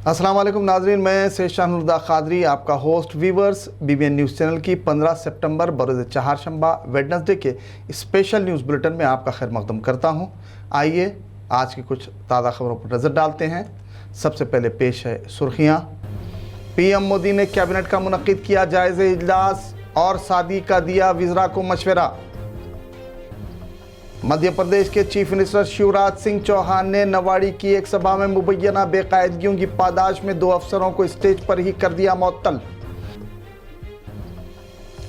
अस्सलाम वालेकुम नाजरीन, मैं सैयद शाहनुदा खादरी आपका host. Viewers, BBN news channel की 15 सितंबर बरोज़ चारशंबा वेडनेसडे के स्पेशल न्यूज़ बुलेटिन में आपका खैर मकदम करता हूं। आइए आज की कुछ ताज़ा खबरों पर नज़र डालते हैं। सबसे पहले पेश है सुर्खियाँ। PM मोदी ने कैबिनेट का मुनक्किद किया जायज़े इजलास और शादी का दिया वज़रा को मशवरा। मध्य प्रदेश के चीफ मिनिस्टर शिवराज सिंह चौहान ने नवाड़ी की एक सभा में मुबैना बेकायदगियों की पादाश में 2 अफसरों को स्टेज पर ही कर दिया मुअत्तल।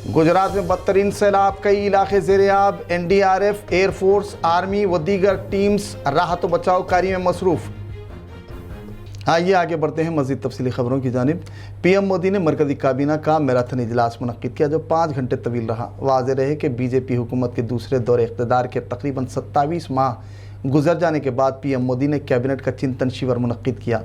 गुजरात में बदतरीन सैलाब, कई इलाके ज़ेर-ए-आब। NDRF, एयरफोर्स, आर्मी व दीगर टीम्स राहत व बचाव कार्य में मसरूफ़। आइए आगे बढ़ते हैं मज़ीद तफसीली खबरों की जानिब। PM मोदी ने मरकज़ी काबीना का मैराथन इजलास मुनक्किद किया जो 5 घंटे तवील रहा। वाज़ेह रहे कि BJP हुकूमत के दूसरे दौरे इक़्तिदार के तकरीबन 27 माह गुजर जाने के बाद PM मोदी ने कैबिनेट का चिंतन शिविर मुनक्किद किया।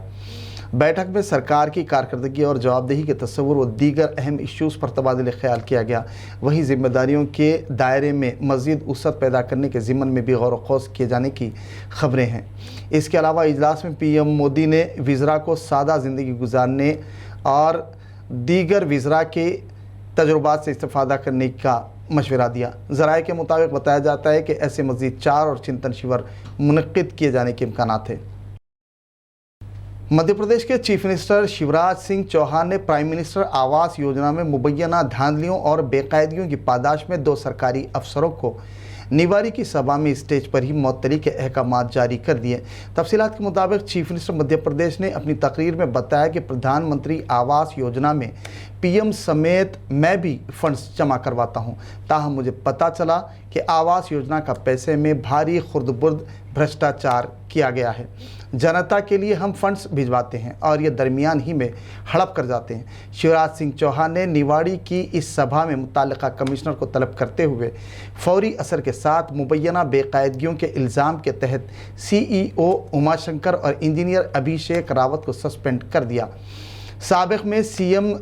बैठक में सरकार की कारकर्दगी और जवाबदेही के तस्वुर व दीगर अहम इश्यूज़ पर तबादला ख्याल किया गया। वहीं जिम्मेदारियों के दायरे में मज़ीद वसअत पैदा करने के ज़िम्मन में भी गौर व खौस किए जाने की खबरें हैं। इसके अलावा इजलास में PM मोदी ने वज़रा को सादा ज़िंदगी गुजारने और दीगर वज़रा के तजुर्बात से इस्तेफ़ादा करने का मशवरा दिया। ज़राए के मुताबिक बताया जाता है कि ऐसे मज़ीद 4 और चिंतन शिविर मुनक्किद किए जाने के इम्कानात थे। मध्य प्रदेश के चीफ मिनिस्टर शिवराज सिंह चौहान ने प्राइम मिनिस्टर आवास योजना में मुबैना धांधलियों और बेकायदगियों की पादाश में 2 सरकारी अफसरों को निवाड़ी की सभा में स्टेज पर ही मुअत्तली के अहकामात जारी कर दिए। तफसीलात के मुताबिक चीफ मिनिस्टर मध्य प्रदेश ने अपनी तकरीर में बताया कि प्रधानमंत्री आवास योजना में PM समेत मैं भी फंड्स जमा करवाता हूं। ताहम मुझे पता चला कि आवास योजना का पैसे में भारी खुर्द-बुर्द भ्रष्टाचार किया गया है। जनता के लिए हम फंड्स भिजवाते हैं और ये दरमियान ही में हड़प कर जाते हैं। शिवराज सिंह चौहान ने निवाड़ी की इस सभा में मुतल्लिका कमिश्नर को तलब करते हुए फौरी असर के साथ मुबैना बेकायदगियों के इल्ज़ाम के तहत CEO उमाशंकर और इंजीनियर अभिषेक रावत को सस्पेंड कर दिया। साबिक़ में CM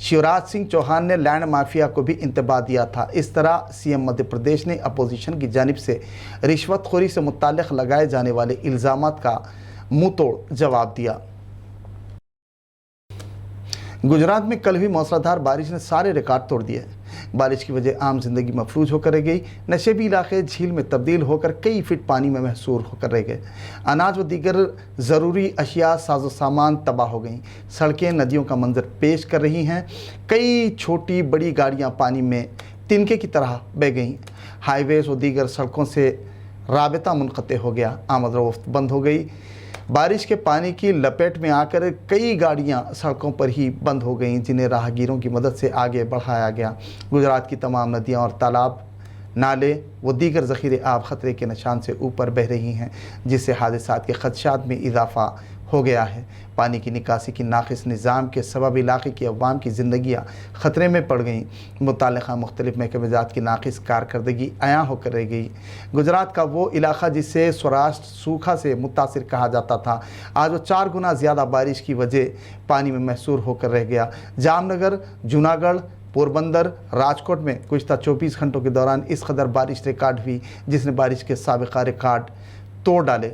शिवराज सिंह चौहान ने लैंड माफिया को भी इंतबाह दिया था। इस तरह CM मध्य प्रदेश ने अपोजिशन की जानिब से रिश्वतखोरी से मुताल्लिक़ लगाए जाने वाले इल्ज़ामात का मुँह तोड़ जवाब दिया। गुजरात में कल हुई मूसलाधार बारिश ने सारे रिकॉर्ड तोड़ दिए। बारिश की वजह आम जिंदगी मफलूज होकर रह गई। नशेबी इलाके झील में तब्दील होकर कई फीट पानी में महसूर होकर रह गए। अनाज व दीगर ज़रूरी अशिया साजो सामान तबाह हो गईं। सड़कें नदियों का मंजर पेश कर रही हैं। कई छोटी बड़ी गाड़ियां पानी में तिनके की तरह बह गईं। हाईवेज़ व दीगर सड़कों से राबता मुनक़ते हो गया। आमद रफ्त बंद हो गई। बारिश के पानी की लपेट में आकर कई गाड़ियां सड़कों पर ही बंद हो गईं, जिन्हें राहगीरों की मदद से आगे बढ़ाया गया। गुजरात की तमाम नदियां और तालाब, नाले व दीगर ज़ख़ीरे आब ख़तरे के निशान से ऊपर बह रही हैं, जिससे हादसात के ख़दशात में इजाफ़ा हो गया है। पानी की निकासी की नाक़िस निज़ाम के सबब इलाक़े की अवाम की ज़िंदगियाँ ख़तरे में पड़ गईं। मुताल्लिक़ा मुख्तलिफ़ महकमेज़ात की नाक़िस कारकर्दगी अयां होकर रह गई। गुजरात का वो इलाक़ा जिसे सौराष्ट्र सूखा से मुतासिर कहा जाता था, आज वो 4 गुना ज़्यादा बारिश की वजह पानी में महसूर होकर रह गया। जामनगर, जूनागढ़, पोरबंदर, राजकोट में गुज़िश्ता 24 घंटों के दौरान इस कदर बारिश रिकॉर्ड हुई जिसने बारिश के साबिक़ा रिकॉर्ड तोड़ डाले।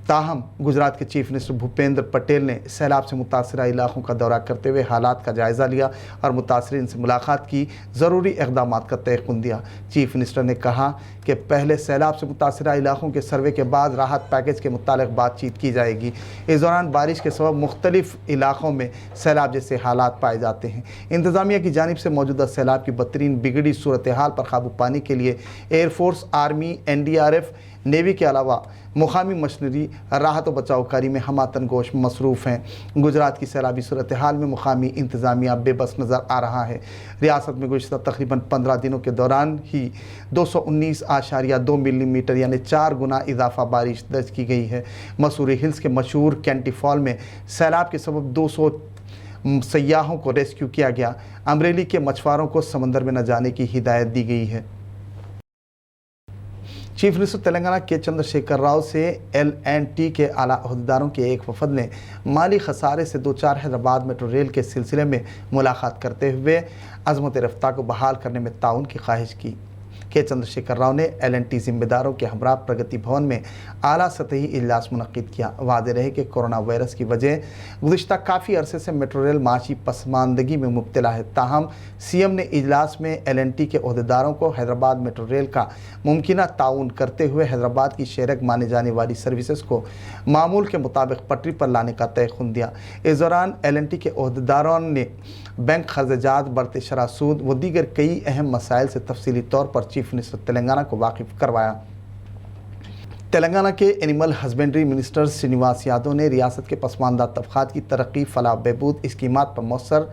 ताहम गुजरात के चीफ मिनिस्टर भूपेंद्र पटेल ने सैलाब से मुतासरा इलाक़ों का दौरा करते हुए हालात का जायज़ा लिया और मुतासरीन से मुलाकात की, ज़रूरी इक़दामात का तयक़ुन दिया। चीफ मिनिस्टर ने कहा कि पहले सैलाब से मुतासरा इलाक़ों के सर्वे के बाद राहत पैकेज के मुतालिक बातचीत की जाएगी। इस दौरान बारिश के सबब मुख्तलिफ़ इलाक़ों में सैलाब जैसे हालात पाए जाते हैं। इंतज़ामिया की जानिब से मौजूदा सैलाब की बदतरीन बिगड़ी सूरत हाल पर काबू पाने के लिए एयरफोर्स, आर्मी, NDRF, नेवी के अलावा मुकामी मशीनरी राहत व बचाव कार्य में हमातन गोश मसरूफ़ हैं। गुजरात की सैलाबी सूरत हाल में मुकामी इंतज़ामिया बेबस नज़र आ रहा है। रियासत में गुज़िश्ता तकरीबन 15 दिनों के दौरान ही 219.2 मिलीमीटर यानी 4 गुना इजाफा बारिश दर्ज की गई है। मसूरी हिल्स के मशहूर कैंटी फॉल में सैलाब के सबब 200 सयाहों को रेस्क्यू किया गया। अमरेली के मछुआरों को समंदर में न जाने की हिदायत दी गई है। चीफ मिनिस्टर तेलंगाना के चंद्रशेखर राव से L&T के आला अहदेदारों के एक वफद ने माली खसारे से 2-4 हैदराबाद मेट्रो रेल के सिलसिले में मुलाकात करते हुए अज़मत रफ्तार को बहाल करने में ताउन की ख्वाहिश की। के चंद्रशेखर राव ने LNT जिम्मेदारों के हमरा प्रगति भवन में आला सतही इजलास मुनक्किद किया। वादे रहे कि कोरोना वायरस की वजह गुज़िश्ता काफ़ी अरसे से मेट्रो रेल माशी पसमानदगी में मुब्तला है। ताहम CM ने इजलास में LNT के ओहदेदारों को हैदराबाद मेट्रो रेल का मुमकिना ताउन करते हुए हैदराबाद की शेरक माने जाने वाली सर्विसेज को मामूल के मुताबिक पटरी पर लाने का तयख़ुन दिया। इस दौरान LNT के ओहदेदारों ने बैंक खर्चात, बढ़ते शरह सूद व दीगर कई अहम मसाइल से तफसीली तौर पर चीफ मिनिस्टर तेलंगाना को वाकिफ़ करवाया। तेलंगाना के animal husbandry minister Srinivas Yadav ने रियासत के पसमानदा तबक़ात की तरक्की, फलाह बहबूद स्कीमात पर मौसर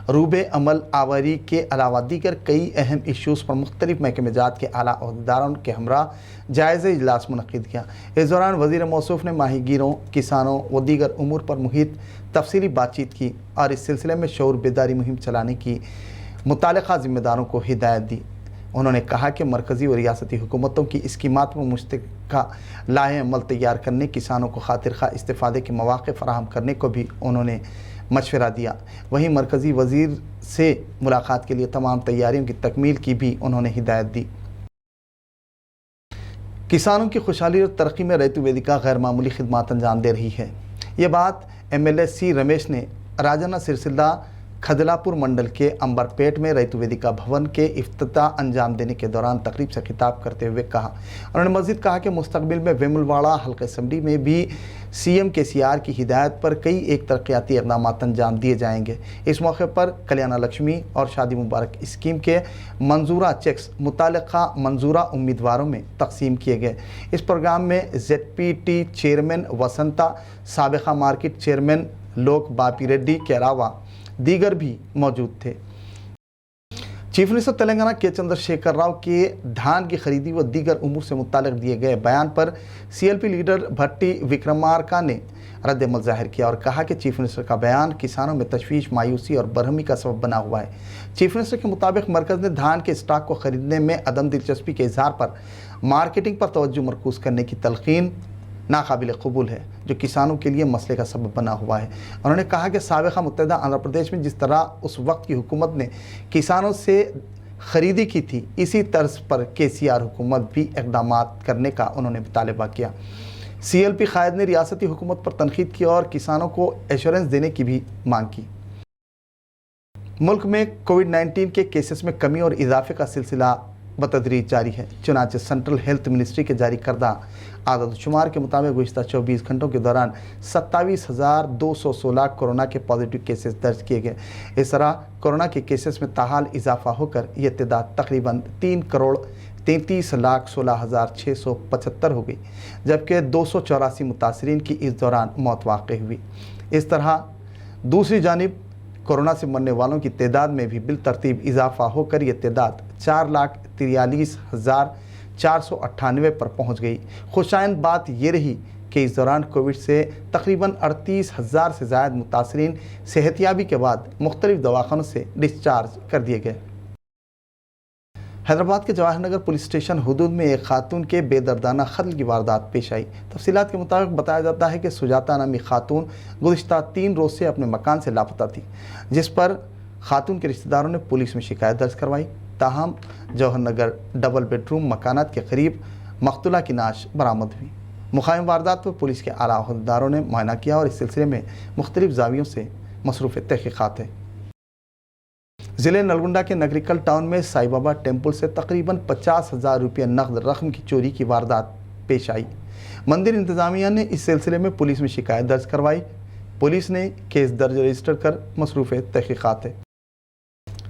रूबे अमल आवारी के अलावा दीगर कई अहम इशूज़ पर मुख्तलिफ महकमे जात के आला अहदेदारों के हमरा जायज़ इजलास मुनक्किद किया। इस दौरान वज़ीर मौसूफ ने माहीगीरों, किसानों व दीगर उमूर पर मुहित तफसीली बातचीत की और इस सिलसिले में शऊर बेदारी मुहिम चलाने की मुताल्लिक़ा ज़िम्मेदारों को हिदायत दी। उन्होंने कहा कि मरकज़ी और रियासती हुकूमतों की स्कीमात में मुश्तरका लाहे अमल तैयार करने, किसानों को खातिर खा इस्तेफ़ादे के मौक़े फ़राहम करने को भी उन्होंने मशवरा दिया। वहीं मरकज़ी वज़ीर से मुलाकात के लिए तमाम तैयारियों की तकमील की भी उन्होंने हिदायत दी। किसानों की खुशहाली और तरक्की में रैतु वेदिका गैर मामूली खिदमात अंजाम दे रही है। ये बात MLA C रमेश ने राजन्ना सिरसिल्ला खदलापुर मंडल के अंबरपेट में रैतु वेदिका भवन के इफ्तिताह अंजाम देने के दौरान तकरीब से खिताब करते हुए कहा। उन्होंने मज़ीद कहा कि मुस्तकबिल में वेमुलवाड़ा हल्का असम्बली में भी CM KCR की हिदायत पर कई एक तरक्याती इक़दाम अंजाम दिए जाएंगे। इस मौके पर कल्याण लक्ष्मी और शादी मुबारक स्कीम के मंजूरा चेक्स मुताल्लिक़ा मंजूरा उम्मीदवारों में तकसीम किए गए। इस प्रोग्राम में ZPT chairman Vasanta, साबिक़ा market chairman लोक बापी रेड्डी के अलावा दीगर भी मौजूद थे। चीफ मिनिस्टर तेलंगाना के चंद्रशेखर राव के धान की खरीदी व दीगर उमूर से मुताल्लिक़ दिए गए बयान पर CLP लीडर भट्टी विक्रमार्का ने रद्द-ए-अमल ज़ाहिर किया और कहा कि चीफ मिनिस्टर का बयान किसानों में तशवीश, मायूसी और बरहमी का सबब बना हुआ है। चीफ मिनिस्टर के मुताबिक मरकज़ ने धान के स्टॉक को ख़रीदने में अदम दिलचस्पी के इजहार पर मार्केटिंग पर तवज्जो मरकूज़ करने की तलक़ीन नाकाबिल कबूल है, जो किसानों के लिए मसले का सबब बना हुआ है। उन्होंने कहा कि साबिक़ा मुत्तहिदा आंध्र प्रदेश में जिस तरह उस वक्त की हुकूमत ने किसानों से ख़रीदी की थी, इसी तर्ज पर KCR हुकूमत भी इक़दाम करने का उन्होंने मुतालबा किया। CLP क़ायद ने रियासती हुकूमत पर तनकीद की और किसानों को एश्योरेंस देने की भी मांग की। मुल्क में कोविड-19 के केसेस में कमी और इजाफे का सिलसिला बतदरीज जारी है। चुनांचे सेंट्रल हेल्थ मिनिस्ट्री के जारी करदा आदतशुमार के मुताबिक गुज़िश्ता 24 घंटों के दौरान 27,216 कोरोना के पॉजिटिव केसेस दर्ज किए गए। इस तरह कोरोना के केसेस में ताहाल इजाफा होकर यह तादाद तकरीबन 3,33,16,675 हो गई, जबकि 284 मुतासरीन की इस दौरान मौत वाक़ई हुई। इस तरह दूसरी जानिब कोरोना से मरने वालों की तादाद में भी बिलतरतीब इजाफा होकर यह तादाद 4,43,498 पर पहुंच गई। खुशाइन बात यह रही कि इस दौरान कोविड से तकरीबन 38,000 से ज़ायद मुतासरीन सेहतियाबी के बाद मुख्तलिफ दवाखानों से डिस्चार्ज कर दिए गए। हैदराबाद के जवाहर नगर पुलिस स्टेशन हुदूद में एक खातून के बेदर्दाना कत्ल की वारदात पेश आई। तफसीलात के मुताबिक बताया जाता है कि सुजाता नामी खातून गुज़िश्ता 3 रोज़ से अपने मकान से लापता थी, जिस पर खातून के रिश्तेदारों ने पुलिस में शिकायत दर्ज करवाई। ताहम जवाहर नगर डबल बेडरूम मकानात के करीब मकतूला की नाश बरामद हुई। मुक़ाम वारदात पर पुलिस के आला अहदेदारों ने मुआयना किया और इस सिलसिले में मुख्तलिफ ज़ावियों से मसरूफ़ तहक़ीक़ात है। ज़िले नलगुंडा के नगरिकल टाउन में साईं बाबा टेम्पल से तकरीबन 50,000 रुपये नकद रकम की चोरी की वारदात पेश आई। मंदिर इंतज़ामिया ने इस सिलसिले में पुलिस में शिकायत दर्ज करवाई। पुलिस ने केस दर्ज रजिस्टर कर मसरूफ़ तहक़ीक़ात है।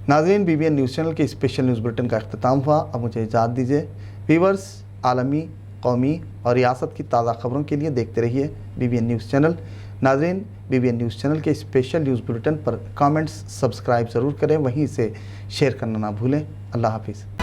नाज़रीन, BBN न्यूज़ चैनल के स्पेशल न्यूज़ बुलेटिन का अख्तिताम हुआ। अब मुझे इजाज़त दीजिए। व्यूअर्स, आलमी, कौमी और रियासत की ताज़ा खबरों के लिए देखते रहिए BBN न्यूज़ चैनल। नाज़रीन, BBN न्यूज़ चैनल के स्पेशल न्यूज़ बुलेटिन पर कमेंट्स, सब्सक्राइब ज़रूर करें, वहीं से शेयर करना ना भूलें। अल्लाह हाफिज़।